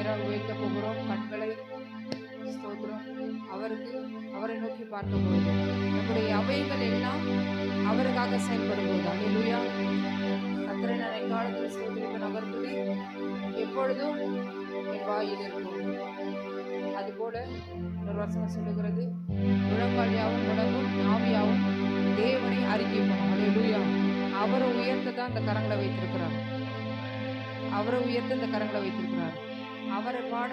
நேராக உயர்த்த போகிறோம். கண்களை ஸ்தோத்திரம் அவரை நோக்கி பார்க்க போகுது. நம்முடைய அவைகள் எல்லாம் அவருக்காக செயல்படும் போது அல்லேலூயா. கர்த்தரை நான் எக்காலத்தில் ஸ்தோத்திரிப்பேன். அவர் துதி எப்பொழுதும் என் வாயில் இருக்கும். அதுபோல ஒரு வசனம் சொல்லுகிறது, முழங்காலியாவும் முடங்கும் ஆவியாவும் தேவனை அறிக்கைப்போம். அல்லேலூயா. அவரை உயர்த்த தான் இந்த கரங்களை வைத்திருக்கிறார். அவரை உயர்த்த இந்த கரங்களை வைத்திருக்கிறார். அவரை பாட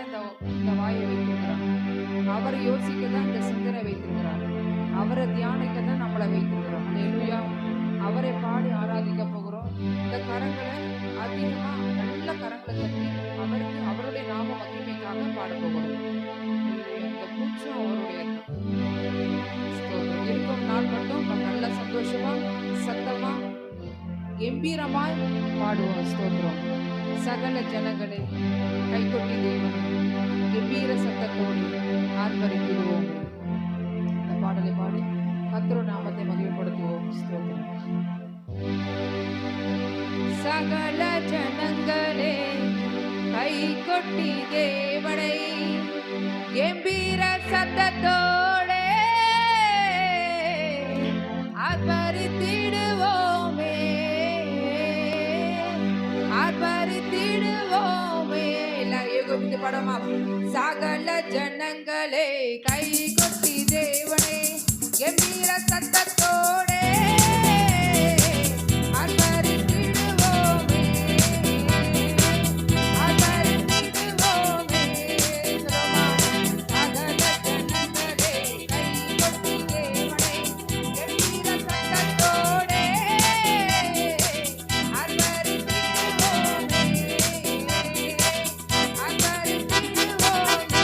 இந்த வாயை வைத்திருக்கிறார். அவரை யோசிக்க தான் இந்த சிந்தனை வைத்திருக்கிறார். அவரை தியானிக்க தான் நம்மளை வைத்திருக்கிறோம். அல்லேலூயா. அவரை பாடி ஆராதிக்க போகிறோம். இந்த கரங்களை அதிகமா நல்ல கரங்களை தட்டி அவருடைய நாம மகிமைக்காக பாட போகிறோம். இந்த மூச்சும் அவருடைய இருக்கும் நாள் மட்டும் நம்ம நல்ல சந்தோஷமா சத்தமா கம்பீரமாய் பாடுவோம். ஸ்தோத்திரம். சகல ஜனங்களே கைகொட்டி தேவனை கம்பீர சத்தத்தோடு ஆர்ப்பரித்திடுவோம். இந்த பாடலை பாடி கர்த்தருடைய நாமத்தை மகிமைப்படுத்துவோம். ஸ்தோத்திரம். சகல ஜனங்களே கைகொட்டி தேவனை கம்பீர சத்தத்தோடு ஆர்ப்பரித்திடுவோமே, ஆர்ப்பரித்திடுவோமே. எல்லாரும் ஏகோபித்து பாடுமா. சகல ஜனங்களே கை கொட்டி தேவனே கம்பீர சத்தத்தோடே ஆர்ப்பரித்திடுவோமே, ஆர்ப்பரித்திடுவோமே. சகல ஜனங்களே கை கொட்டி தேவனே கம்பீர சத்தத்தோடே ஆர்ப்பரித்திடுவோமே, ஆர்ப்பரித்திடுவோமே.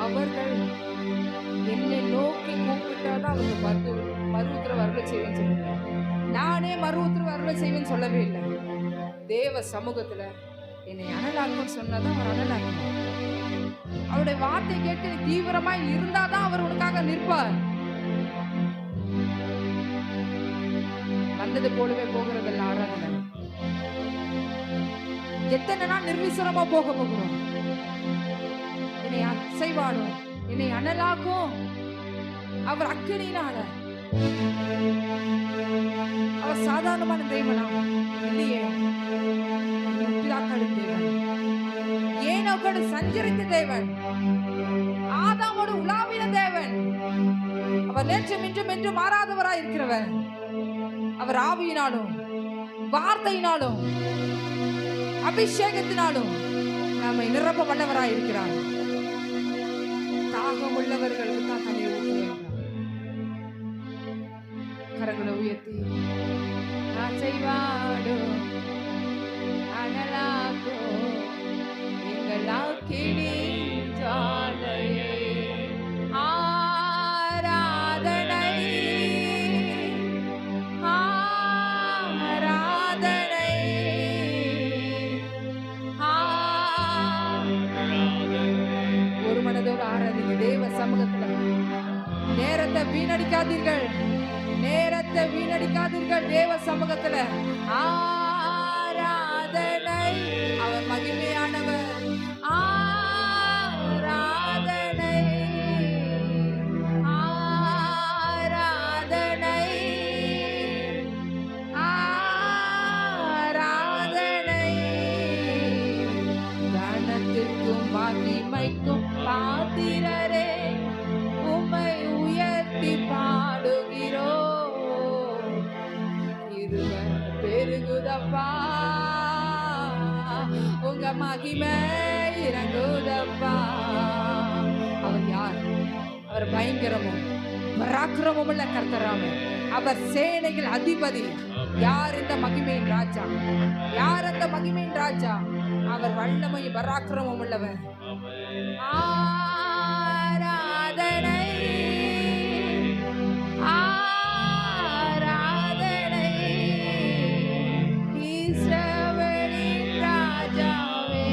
அவர்கள் என்னை நோக்கி கூப்பிட்டாதான் அவங்க மறு உத்தரவு அருளை செய்வேன்னு சொல்லுங்க. நானே மறு உத்தரவு அருளை செய்வேன்னு சொல்லவே இல்லை. தேவ சமூகத்துல என்னை அனலாக்குன்னு சொன்னாதான் அவர் அனலாக்கணும். அவருடைய வார்த்தை கேட்டு தீவிரமாய் இருந்தாதான் அவர் உனக்காக நிற்பார். வந்தது போலவே போகிறதில்ல ஆராதனை. எத்தனை நாள் நிர்விசரமா போக போகிறோம். என்னை அசைவாடும், என்னை அனலாக்கும். அவர் அக்கினியினால. அவர் சாதாரணமான தேவனா இல்லையே. பிதாக்களின் தேவன், ஏனோக்கோடு சஞ்சரித்த தேவன், ஆதாமோடு உலாவின தேவன். அவர் நேற்றும் இன்றும் என்றும் மாறாதவராய் இருக்கிறவர். அவர் ஆவியினாலும் வார்த்தையினாலும் அபிஷேகத்தினாலும் நம்மை நிரப்ப வல்லவராய் இருக்கிறார். தாகம் உள்ளவர்களுக்கு தான் தண்ணீர் ஊற்றுகிறார். கரங்களை உயர்த்தி ஆசைவாடும் அனலாகோ எங்கள் அக்கினி ஜாலையே ஆராதனை ஆராதனை ஒரு மனதோடு ஆராதிங்க தேவ சமூகத்துல. நேரத்தை வீணடிக்காதீர்கள், நேரத்தை வீணடிக்காதீர்கள். தேவ சமூகத்துல ஆராதனை. அவர் மகிமையானவர். ஆராதனை ஆராதனை ஆராதனை. கனத்திற்கும் மகிமைக்கும் பாத்திரரே, உம்மை உயர்த்தி பாடுகிறோம். இருவர் பெருகுதப்பா, உங்க மகிமை இறங்குதப்பா. அவர் யார்? அவர் பயங்கரமும் பராக்கிரமும் உள்ள கர்த்தராமே. அவர் சேனைகள் அதிபதி. யார் இந்த மகிமையின் ராஜா? யார் அந்த மகிமையின் ராஜா? அவர் வல்லமை பராக்கிரமும் உள்ளவர். ஆராதனை ஆராதனை இஸ்ரவேலின் ராஜாவே,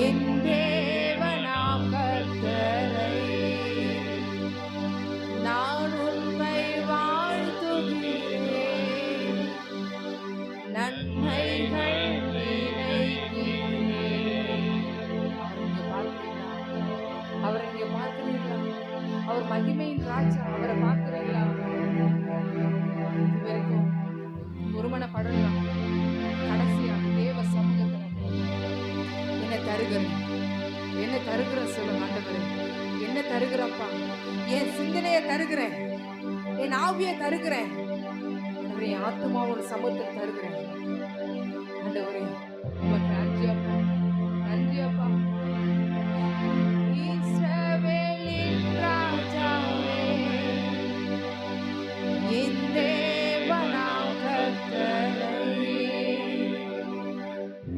என் தேவனாம் கர்த்தரை நான் உம்மை வாழ்த்துகிறேன். நன்மைகள் அவர் இங்க பார்க்கிறீங்களா? அவர் மகிமையின் ராஜா. அவரை பார்க்கிறீங்களா? இதுவரைக்கும் ஒருமனப்படலாம். கடைசியா தேவ சமூகத்துல என்ன தருகிறேன், என்ன தருகிற சொல்லுங்க ஆண்டவரே. என்ன தருகிறப்பா? என் சிந்தனையை தருகிறேன், என் ஆவியை தருகிறேன், என் ஆத்மாவோட சமூகத்தை தருகிறேன். ஆண்டவரே உமக்கு நன்றி அப்பா, நன்றி அப்பா. இஸ்ரவேலின் ராஜாவே, என் தேவனாம் கர்த்தரை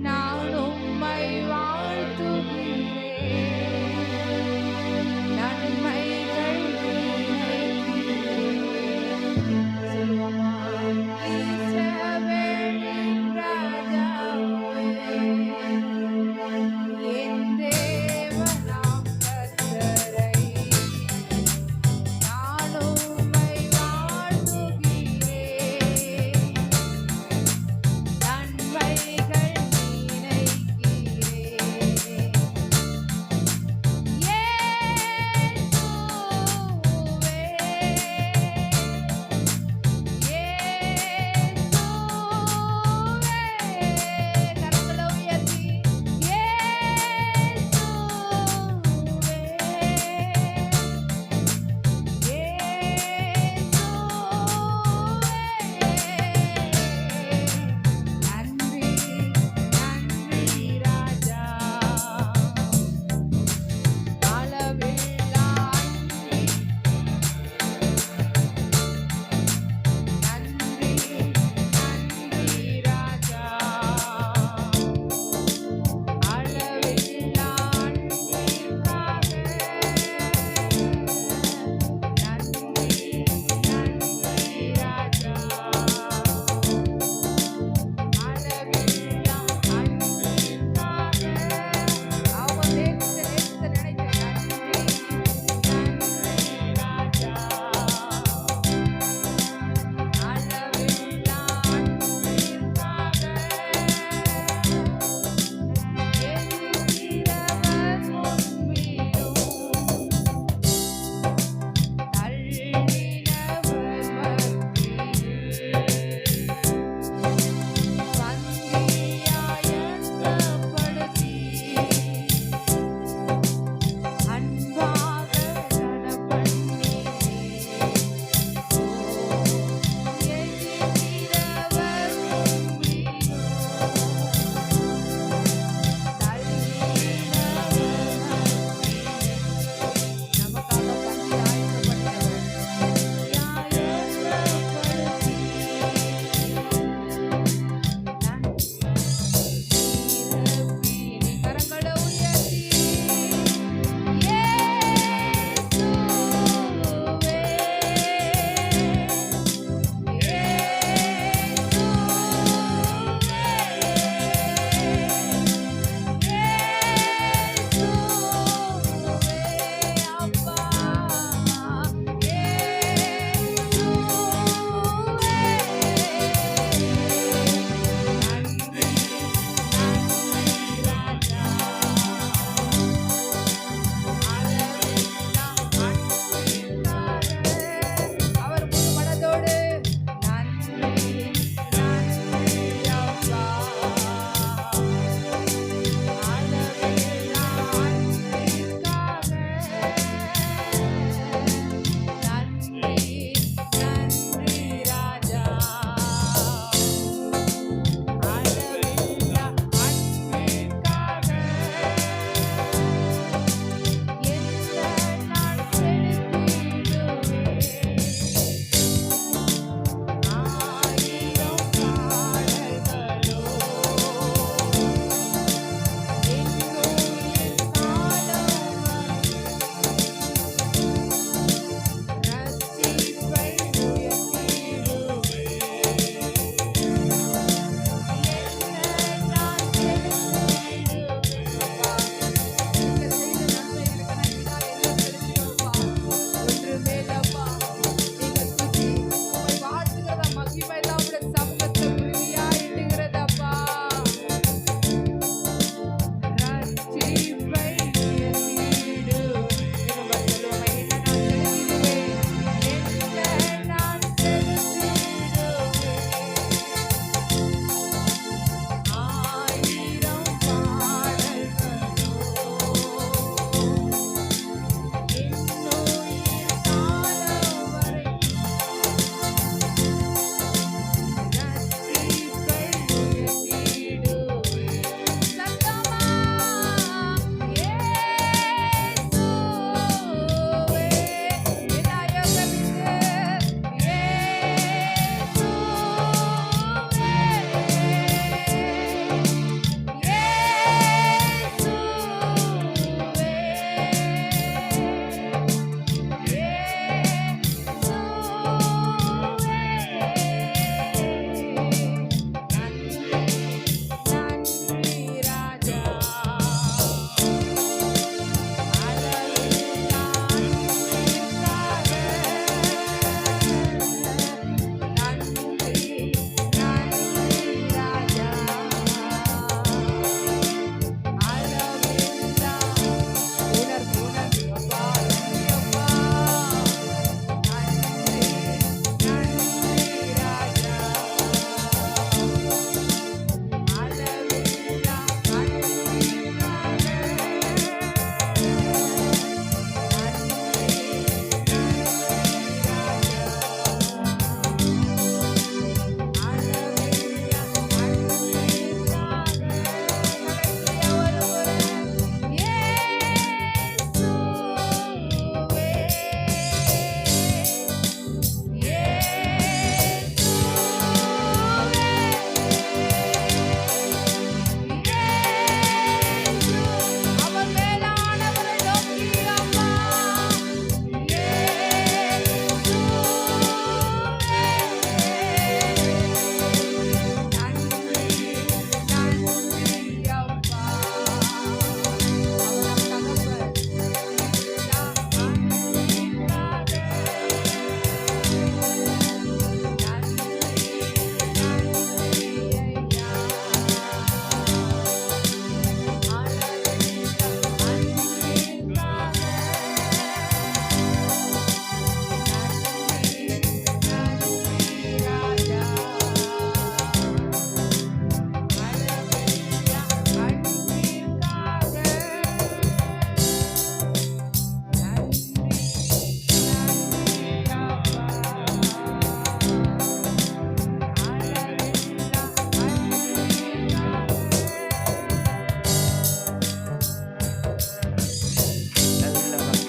நான் உம்மை வாழ்த்துகிறேன். நன்மைகள் சொல்லுவோமா? இஸ்ரவேலின் ராஜாவே,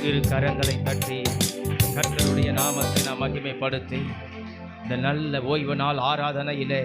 இரு கரங்களை தட்டி கர்த்தருடைய நாமத்தை நாம் மகிமைப்படுத்தி இந்த நல்ல ஓய்வு நாள் ஆராதனையிலே